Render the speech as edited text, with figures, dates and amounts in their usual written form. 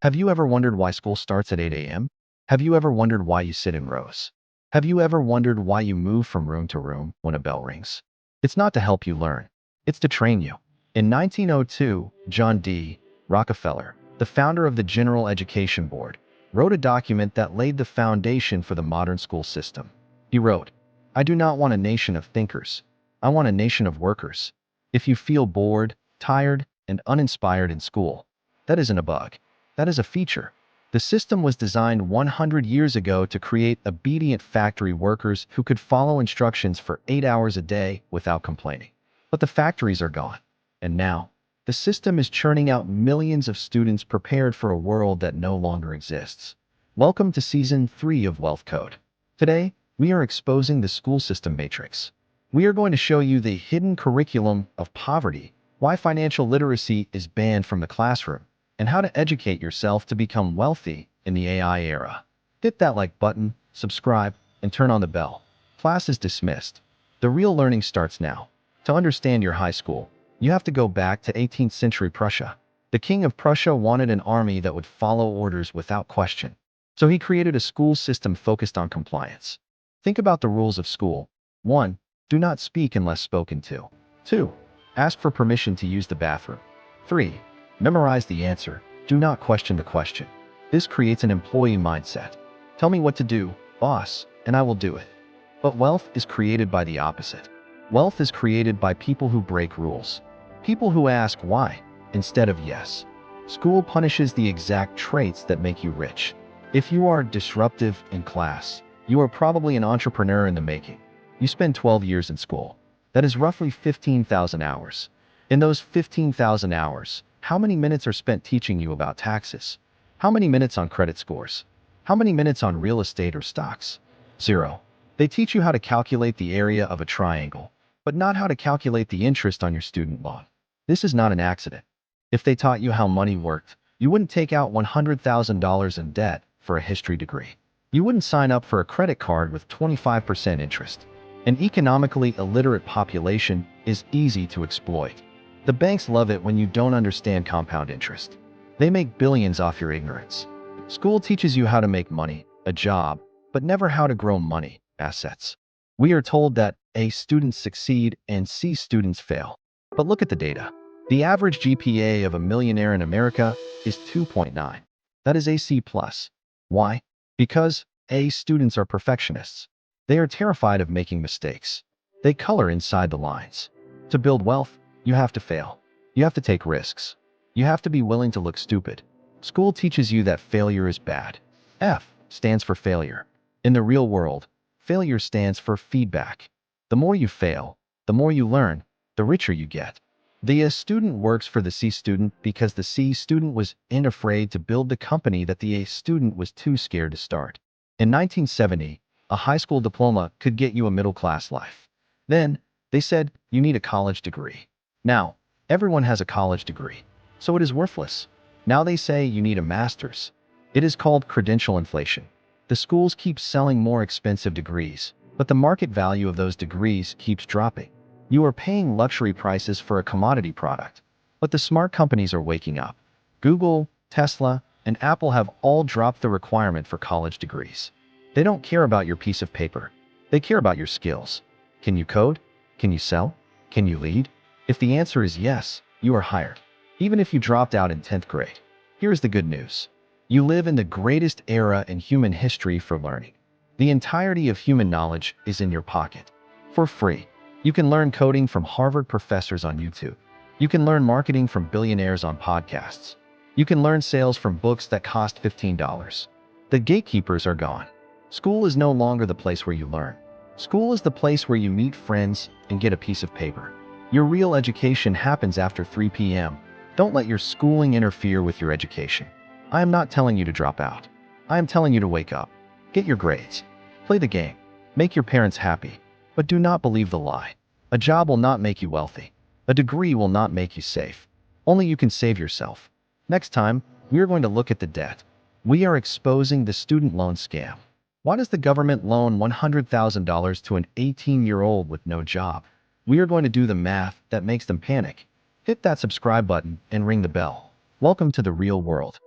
Have you ever wondered why school starts at 8 a.m.? Have you ever wondered why you sit in rows? Have you ever wondered why you move from room to room when a bell rings? It's not to help you learn. It's to train you. In 1902, John D. Rockefeller, the founder of the General Education Board, wrote a document that laid the foundation for the modern school system. He wrote, "I do not want a nation of thinkers. I want a nation of workers. If you feel bored, tired, and uninspired in school, that isn't a bug. That is a feature. The system was designed 100 years ago to create obedient factory workers who could follow instructions for 8 hours a day without complaining. But the factories are gone. And now, the system is churning out millions of students prepared for a world that no longer exists." Welcome to Season 3 of Wealth Code. Today, we are exposing the school system matrix. We are going to show you the hidden curriculum of poverty, why financial literacy is banned from the classroom, and how to educate yourself to become wealthy in the AI era. Hit that like button, subscribe, and turn on the bell. Class is dismissed. The real learning starts now. To understand your high school, you have to go back to 18th century Prussia. The king of Prussia wanted an army that would follow orders without question. So he created a school system focused on compliance. Think about the rules of school. 1. Do not speak unless spoken to. 2. Ask for permission to use the bathroom. 3. Memorize the answer. Do not question the question. This creates an employee mindset. Tell me what to do, boss, and I will do it. But wealth is created by the opposite. Wealth is created by people who break rules. People who ask why instead of yes. School punishes the exact traits that make you rich. If you are disruptive in class, you are probably an entrepreneur in the making. You spend 12 years in school. That is roughly 15,000 hours. In those 15,000 hours, how many minutes are spent teaching you about taxes? How many minutes on credit scores? How many minutes on real estate or stocks? 0. They teach you how to calculate the area of a triangle, but not how to calculate the interest on your student loan. This is not an accident. If they taught you how money worked, you wouldn't take out $100,000 in debt for a history degree. You wouldn't sign up for a credit card with 25% interest. An economically illiterate population is easy to exploit. The banks love it when you don't understand compound interest. They make billions off your ignorance. School teaches you how to make money, a job, but never how to grow money, assets. We are told that A students succeed and C students fail. But look at the data. The average GPA of a millionaire in America is 2.9. That is a C+. Why? Because A students are perfectionists. They are terrified of making mistakes. They color inside the lines. To build wealth, you have to fail. You have to take risks. You have to be willing to look stupid. School teaches you that failure is bad. F stands for failure. In the real world, failure stands for feedback. The more you fail, the more you learn, the richer you get. The A student works for the C student because the C student was afraid to build the company that the A student was too scared to start. In 1970, a high school diploma could get you a middle-class life. Then, they said you need a college degree. Now, everyone has a college degree, so it is worthless. Now they say you need a master's. It is called credential inflation. The schools keep selling more expensive degrees, but the market value of those degrees keeps dropping. You are paying luxury prices for a commodity product, but the smart companies are waking up. Google, Tesla, and Apple have all dropped the requirement for college degrees. They don't care about your piece of paper. They care about your skills. Can you code? Can you sell? Can you lead? If the answer is yes, you are hired, even if you dropped out in 10th grade. Here is the good news. You live in the greatest era in human history for learning. The entirety of human knowledge is in your pocket. For free. You can learn coding from Harvard professors on YouTube. You can learn marketing from billionaires on podcasts. You can learn sales from books that cost $15. The gatekeepers are gone. School is no longer the place where you learn. School is the place where you meet friends and get a piece of paper. Your real education happens after 3 p.m. Don't let your schooling interfere with your education. I am not telling you to drop out. I am telling you to wake up. Get your grades. Play the game. Make your parents happy. But do not believe the lie. A job will not make you wealthy. A degree will not make you safe. Only you can save yourself. Next time, we are going to look at the debt. We are exposing the student loan scam. Why does the government loan $100,000 to an 18-year-old with no job? We are going to do the math that makes them panic. Hit that subscribe button and ring the bell. Welcome to the real world.